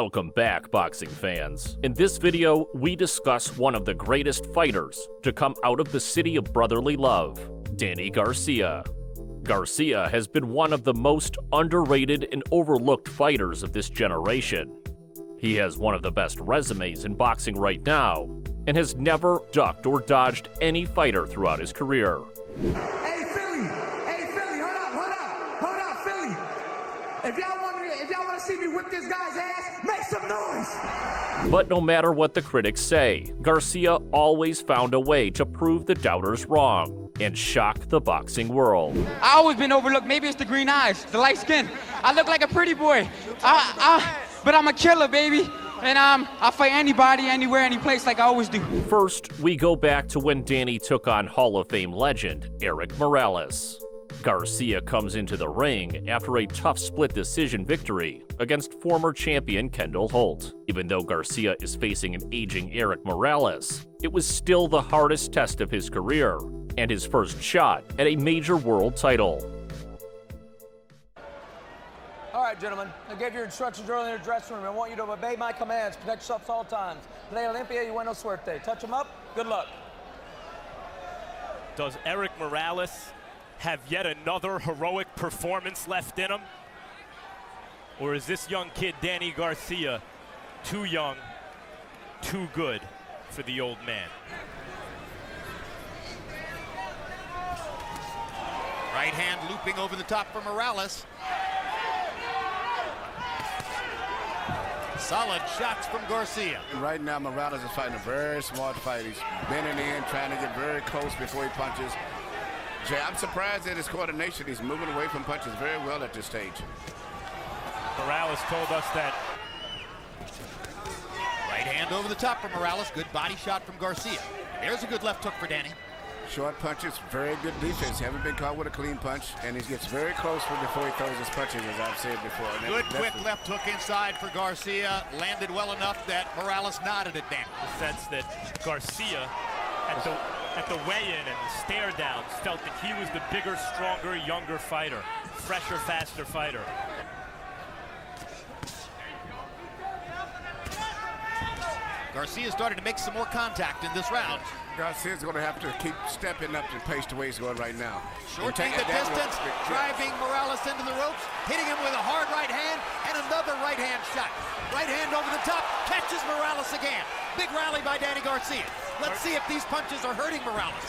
Welcome back, boxing fans. In this video, we discuss one of the greatest fighters to come out of the city of brotherly love, Danny Garcia. Garcia has been one of the most underrated and overlooked fighters of this generation. He has one of the best resumes in boxing right now, and has never ducked or dodged any fighter throughout his career. Hey Philly, hold up, Philly. If y'all want to see me whip this guy's ass, make some noise. But no matter what the critics say, Garcia always found a way to prove the doubters wrong and shock the boxing world. I always been overlooked. Maybe it's the green eyes, the light skin. I look like a pretty boy. But I'm a killer, baby. And I fight anybody, anywhere, any place like I always do. First, we go back to when Danny took on Hall of Fame legend Erik Morales. Garcia comes into the ring after a tough split decision victory against former champion Kendall Holt. Even though Garcia is facing an aging Erik Morales, it was still the hardest test of his career and his first shot at a major world title. All right, gentlemen, I gave your instructions earlier in the dressing room. I want you to obey my commands. Protect yourselves at all times. Today, Olympia, you win no suerte. Touch them up. Good luck. Does Erik Morales have yet another heroic performance left in him? Or is this young kid, Danny Garcia, too young, too good for the old man? Right hand looping over the top for Morales. Solid shots from Garcia. Right now, Morales is fighting a very smart fight. He's bending in, trying to get very close before he punches. Jay, I'm surprised at his coordination. He's moving away from punches very well at this stage. Morales told us that. Right hand over the top for Morales. Good body shot from Garcia. There's a good left hook for Danny. Short punches, very good defense. Haven't been caught with a clean punch, and he gets very close before he throws his punches, as I've said before. Good quick left hook inside for Garcia. Landed well enough that Morales nodded at Danny. The sense that Garcia, at the weigh-in and the stare downs, felt that he was the bigger, stronger, younger fighter. Fresher, faster fighter. Garcia started to make some more contact in this round. Garcia's going to have to keep stepping up the pace the way he's going right now. Shortening the distance, driving Morales into the ropes, hitting him with a hard right hand, and another right hand shot. Right hand over the top, catches Morales again. Big rally by Danny Garcia. Let's see if these punches are hurting Morales.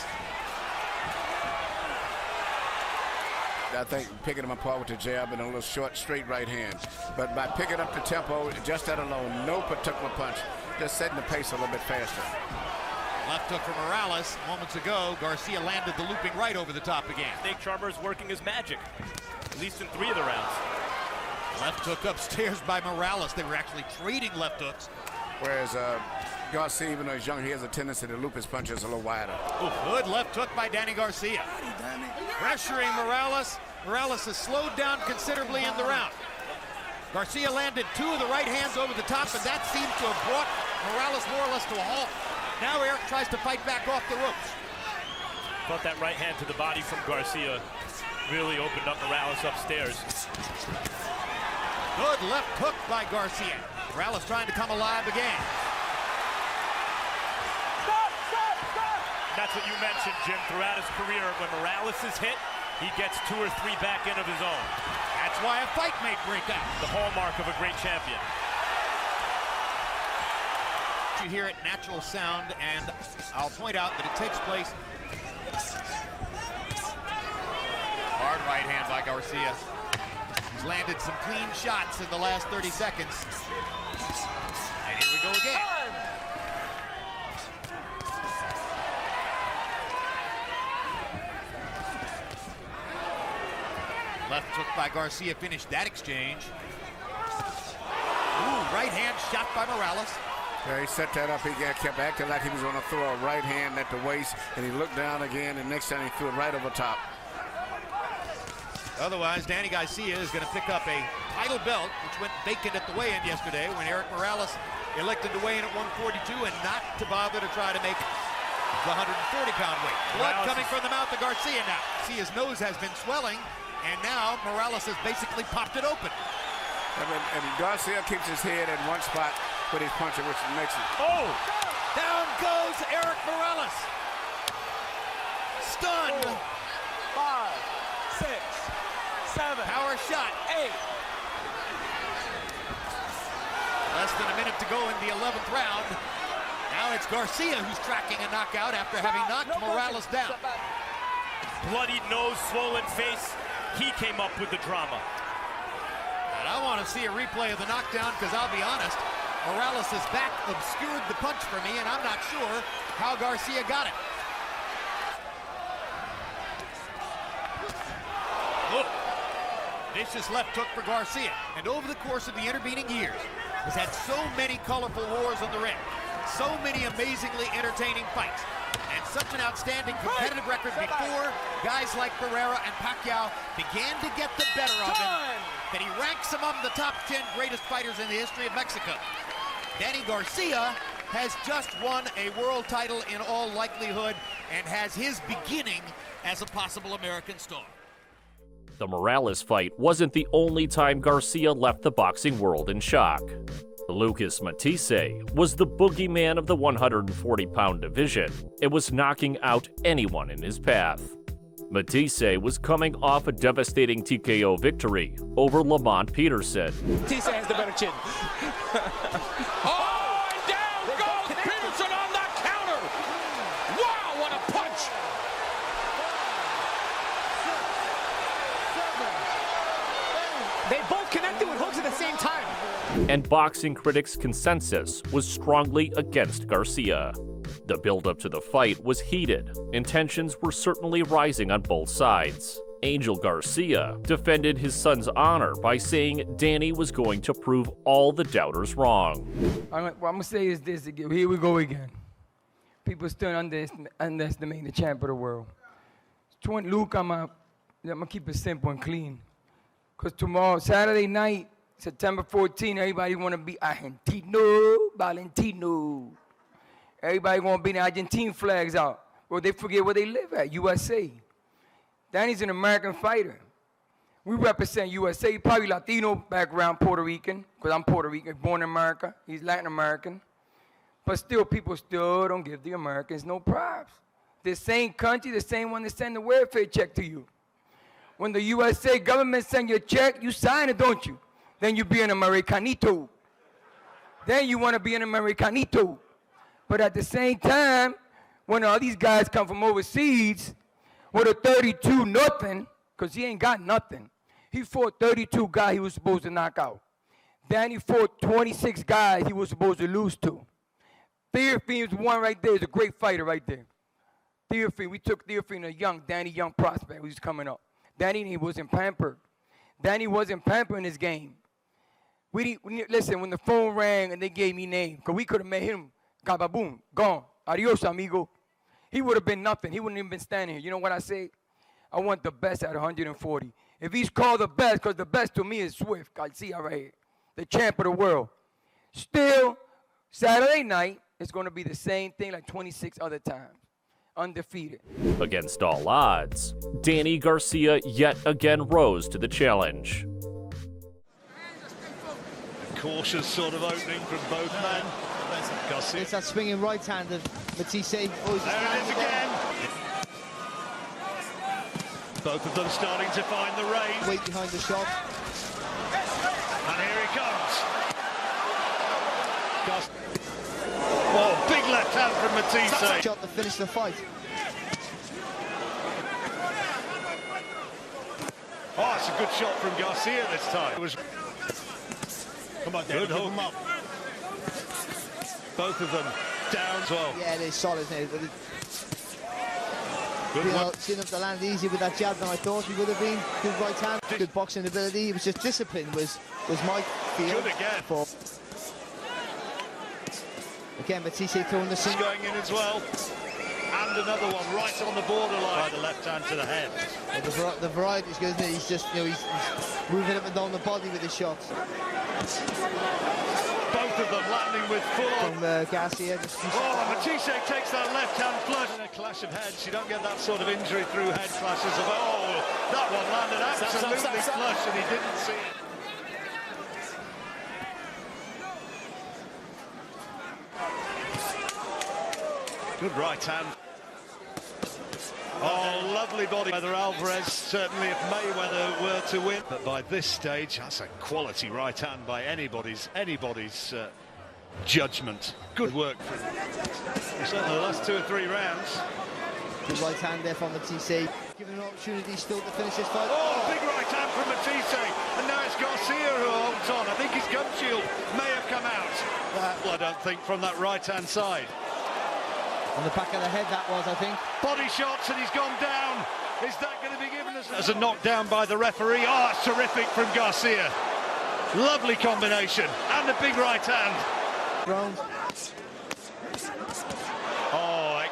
I think picking him apart with the jab and a little short, straight right hand. But by picking up the tempo, just that alone, no particular punch, just setting the pace a little bit faster. Left hook for Morales. Moments ago, Garcia landed the looping right over the top again. Snake Charmer is working his magic, at least in 3 of the rounds. Left hook upstairs by Morales. They were actually trading left hooks. Whereas Garcia, even though he's young, he has a tendency to loop his punches a little wider. Ooh, good left hook by Danny Garcia. Pressuring Morales. Morales has slowed down considerably in the round. Garcia landed 2 of the right hands over the top, and that seems to have brought Morales more or less to a halt. Now Erik tries to fight back off the ropes. Thought that right hand to the body from Garcia really opened up Morales upstairs. Good left hook by Garcia. Morales trying to come alive again. That's what you mentioned, Jim. Throughout his career, when Morales is hit, he gets 2 or 3 back in of his own. That's why a fight may break out. The hallmark of a great champion. You hear it, natural sound, and I'll point out that it takes place. Hard right hand by Garcia. He's landed some clean shots in the last 30 seconds. And here we go again. Left hook by Garcia finished that exchange. Ooh, right hand shot by Morales. Yeah, he set that up. He kept acting like he was going to throw a right hand at the waist, and he looked down again, and next time he threw it right over top. Otherwise, Danny Garcia is going to pick up a title belt, which went vacant at the weigh-in yesterday when Erik Morales elected to weigh in at 142 and not to bother to try to make the 140-pound weight. Blood coming from the mouth of Garcia now. See, his nose has been swelling, and now Morales has basically popped it open. And Garcia keeps his head in one spot with his puncher, which makes it. Oh! Down goes Eric Morales. Stunned. 5, 6, 7. Power shot. 8. Less than a minute to go in the 11th round. Now it's Garcia who's tracking a knockout after having knocked Morales down. Bloodied nose, swollen face. He came up with the drama. And I want to see a replay of the knockdown because I'll be honest, Morales' back obscured the punch for me, and I'm not sure how Garcia got it. Look, vicious left hook for Garcia. And over the course of the intervening years, has had so many colorful wars on the ring, so many amazingly entertaining fights, and such an outstanding competitive record before guys like Ferreira and Pacquiao began to get the better of him, that he ranks among the top 10 greatest fighters in the history of Mexico. Danny Garcia has just won a world title in all likelihood and has his beginning as a possible American star. The Morales fight wasn't the only time Garcia left the boxing world in shock. Lucas Matisse was the boogeyman of the 140-pound division and was knocking out anyone in his path. Matisse was coming off a devastating TKO victory over Lamont Peterson. Matisse has the better chin. Oh, and down goes Peterson on the counter. Wow, what a punch. They both connected with hooks at the same time. And boxing critics' consensus was strongly against Garcia. The build-up to the fight was heated, and tensions were certainly rising on both sides. Angel Garcia defended his son's honor by saying Danny was going to prove all the doubters wrong. What I'm going to say is this again. Here we go again. People still underestimate the champ of the world. Luke, I'm going to keep it simple and clean. Because tomorrow, Saturday night, September 14, everybody want to be Argentino, Valentino. Everybody want to be the Argentine flags out. Well, they forget where they live at, USA. Danny's an American fighter. We represent USA, probably Latino background, Puerto Rican, because I'm Puerto Rican, born in America. He's Latin American. But still, people still don't give the Americans no props. The same country, the same one that send the welfare check to you. When the USA government send you a check, you sign it, don't you? Then you be an Americanito. Then you want to be an Americanito. But at the same time, when all these guys come from overseas with a 32-0, because he ain't got nothing. He fought 32 guys he was supposed to knock out. Danny fought 26 guys he was supposed to lose to. Theophine's one right there is a great fighter right there. Theophine, we took Theophine, a young, Danny Young prospect who's coming up. Danny wasn't pampered. Danny wasn't pampered in his game. Listen, when the phone rang and they gave me name, because we could have met him, gababoom, gone, adios, amigo. He would have been nothing. He wouldn't even been standing here. You know what I say? I want the best at 140. If he's called the best, because the best to me is Swift, Garcia right here, the champ of the world. Still, Saturday night, it's going to be the same thing like 26 other times. Undefeated. Against all odds, Danny Garcia yet again rose to the challenge. Cautious sort of opening from both men. Garcia. It's that swinging right hand of Matisse. There it is again. Both of them starting to find the range. Weight behind the shot. And here he comes. Whoa, big left hand from Matisse. Shot to finish the fight. Oh, it's a good shot from Garcia this time. It was. Come on, David, hold them up. Both of them down as well. Yeah, it is solid, isn't it? Good one. Didn't have to land easy with that jab than I thought he would have been. Good right hand, good boxing ability. It was just discipline was my feel. Good again. For. Again, Matisse throwing the single. Going in as well. And another one right on the borderline. By the left hand to the head. Well, the variety is good, isn't it? He's just, he's moving up and down the body with his shots. Both of them landing with full on. From Garcia. Matisse takes that left hand flush. In a clash of heads, you don't get that sort of injury through head clashes. That one landed absolutely flush and he didn't see it. Good right hand. Oh, lovely body. Whether Alvarez, certainly if Mayweather were to win. But by this stage, that's a quality right hand by anybody's judgment. Good work for certainly the last 2 or 3 rounds. Good right hand there from Matisse. Given an opportunity still to finish this fight. Oh, big right hand from Matisse. And now it's Garcia who holds on. I think his gum shield may have come out. Well, I don't think from that right hand side. On the back of the head that was, I think. Body shots and he's gone down. Is that going to be given as a knockdown by the referee? Oh, it's terrific from Garcia. Lovely combination. And a big right hand. Round. Oh,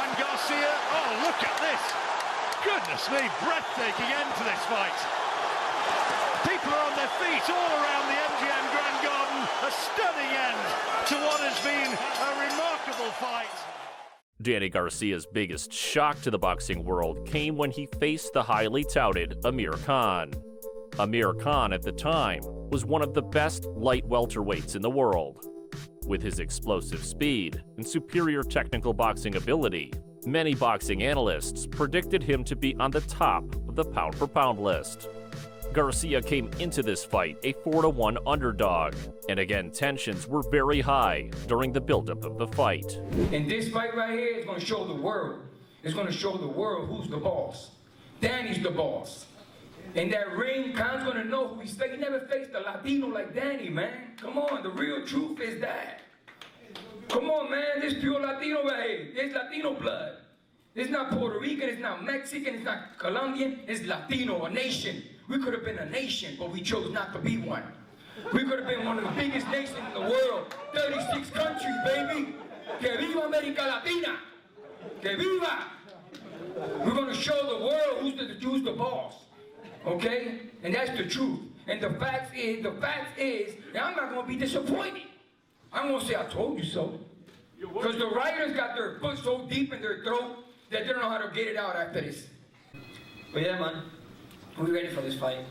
and Garcia, oh, look at this. Goodness me, breathtaking end to this fight. People are on their feet all around the MGM Grand Garden. A stunning end to what has been a remarkable fight. Danny Garcia's biggest shock to the boxing world came when he faced the highly touted Amir Khan. Amir Khan at the time was one of the best light welterweights in the world. With his explosive speed and superior technical boxing ability, many boxing analysts predicted him to be on the top of the pound-for-pound list. Garcia came into this fight a 4-1 underdog, and again tensions were very high during the buildup of the fight. And this fight right here is going to show the world. It's going to show the world who's the boss. Danny's the boss. In that ring, Khan's going to know who he's facing. He never faced a Latino like Danny, man. Come on, the real truth is that. Come on, man, this pure Latino right here. It's Latino blood. It's not Puerto Rican, it's not Mexican, it's not Colombian, it's Latino, a nation. We could have been a nation, but we chose not to be one. We could have been one of the biggest nations in the world. 36 countries, baby. Que viva America Latina. Que viva. We're going to show the world who's the boss. Okay? And that's the truth. And the fact is that I'm not going to be disappointed. I'm going to say, I told you so. Because the writers got their foot so deep in their throat that they don't know how to get it out after this. But yeah, man, we're ready for this fight.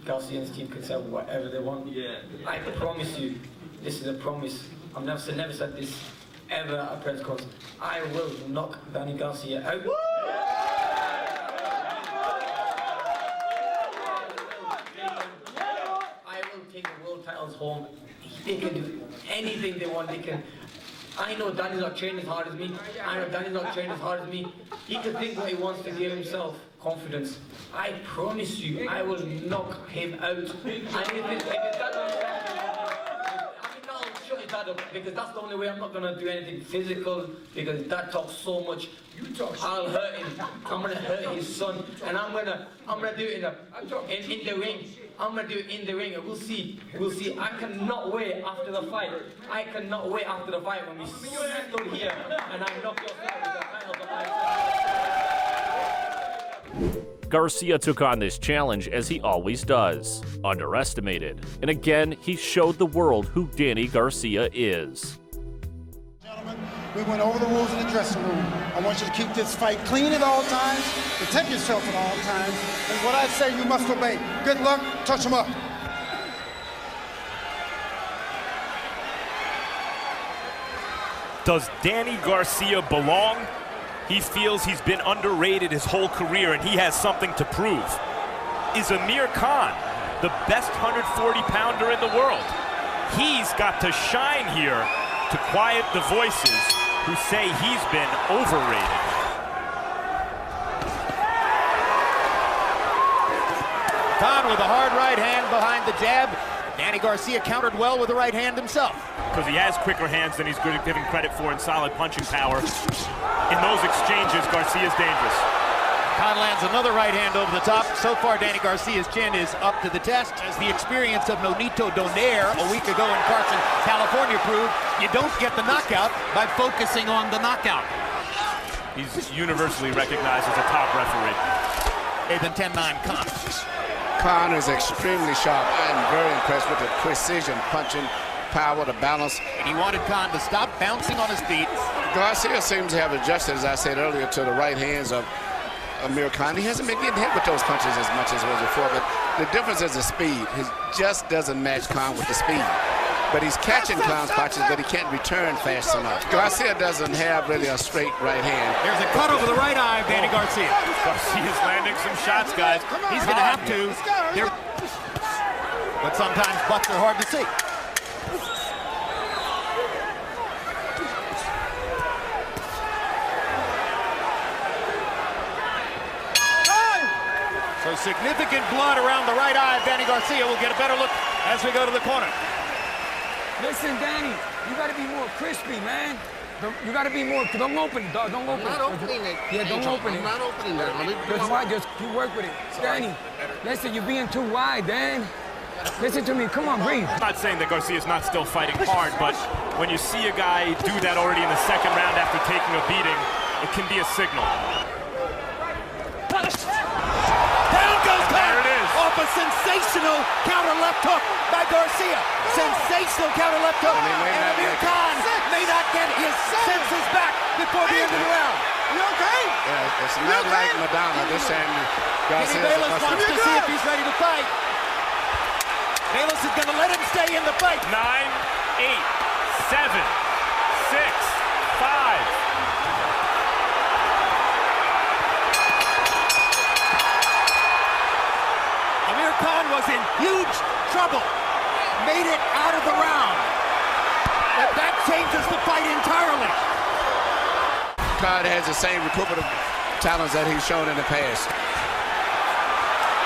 Garcia and his team can say whatever they want. Yeah. I promise you, this is a promise. I've never said this ever at a press conference. I will knock Danny Garcia out. I will take the world titles home. They can do anything they want. They can. I know Danny's not trained as hard as me. I know Danny's not trained as hard as me. He can think what he wants to give himself confidence. I promise you, I will knock him out. And if that doesn't happen, I'll shut that up, because that's the only way. I'm not going to do anything physical, because that talks so much. I'll hurt him. I'm going to hurt his son, and I'm gonna do it in the ring. I'm gonna do it in the ring, and we'll see. I cannot wait after the fight. I cannot wait after the fight when we stood here and I knock your out with the title of my. Garcia took on this challenge as he always does, underestimated, and again he showed the world who Danny Garcia is. Gentlemen, we went over the rules in the dressing room. I want you to keep this fight clean at all times, protect yourself at all times, and what I say you must obey. Good luck, touch them up. Does Danny Garcia belong? He feels he's been underrated his whole career and he has something to prove. Is Amir Khan the best 140-pounder in the world? He's got to shine here to quiet the voices who say he's been overrated. Khan with a hard right hand behind the jab. Danny Garcia countered well with the right hand himself. Because he has quicker hands than he's good at giving credit for, and solid punching power. In those exchanges, Garcia's dangerous. Khan lands another right hand over the top. So far, Danny Garcia's chin is up to the test. As the experience of Nonito Donaire a week ago in Carson, California proved, you don't get the knockout by focusing on the knockout. He's universally recognized as a top referee. 8th and 10-9 Khan. Khan is extremely sharp. I'm very impressed with the precision, punching, power, the balance. And he wanted Khan to stop bouncing on his feet. Garcia seems to have adjusted, as I said earlier, to the right hands of Amir Khan. He hasn't been getting hit with those punches as much as he was before, but the difference is the speed. He just doesn't match Khan with the speed. but he's catching clown's punches, but he can't return fast enough. Garcia doesn't have really a straight right hand. There's a cut over the right eye of Danny Garcia. Garcia's landing some shots, guys. He's going to have to. But sometimes butts are hard to see. So significant blood around the right eye of Danny Garcia. We'll get a better look as we go to the corner. Listen, Danny, you got to be more crispy, man. You got to be more. Don't open it, dog. Don't open it. I'm not opening it. Yeah, don't open it. I'm not opening that. That's why. Just you work with it. Danny, listen, you're being too wide, Dan. Listen to me. Come on, breathe. I'm not saying that Garcia's not still fighting hard, but when you see a guy do that already in the second round after taking a beating, it can be a signal. Down goes Pat off a sensational counter left hook by Garcia. Sensational counter left hook. And Amir Khan may not get his senses back before the end of the round. You okay? Yeah, it's not like Madonna. This time Garcia Bayless wants to see if he's ready to fight. Bayless is going to let him stay in the fight. 9, 8, 7, 6, 5. Amir Khan was in huge trouble. Made it out of the round. That changes the fight entirely. Khan has the same recuperative talents that he's shown in the past.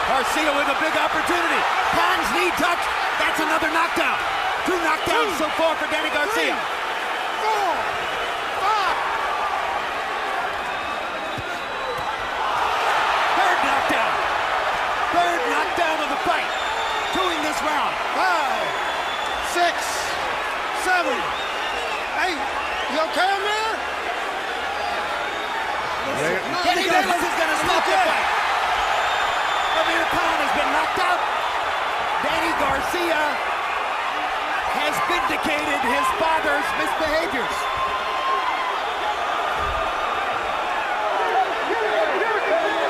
Garcia with a big opportunity. Khan's knee touch. That's another knockdown. 2 knockdowns so far for Danny Garcia. 3, 4, 5. Third knockdown. Third knockdown of the fight. 2 in this round. 5, 6, 7, 8. You okay, man? Danny Bayless is going to stop the fight. Amir Khan has been knocked out. Danny Garcia has vindicated his father's misbehaviors.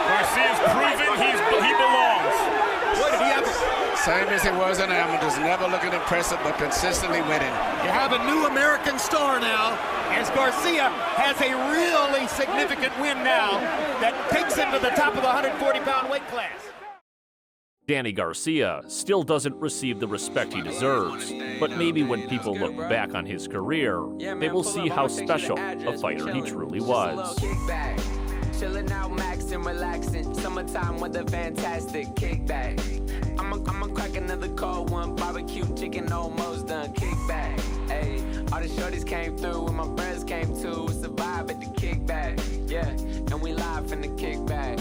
Garcia's proven he belongs. What did he have? Same as he was in amateurs, never looking impressive, but consistently winning. You have a new American star now, as Garcia has a really significant win now that takes him to the top of the 140-pound weight class. Danny Garcia still doesn't receive the respect he deserves, but maybe when people look back on his career, they will see how special a fighter he truly was. Chilling out, maxing, relaxing. Summertime with a fantastic kickback. I'ma crack another cold one. Barbecue chicken almost done. Kickback. Ayy, all the shorties came through and my friends came too. It's a vibe at the kickback. Yeah, and we live from the kickback.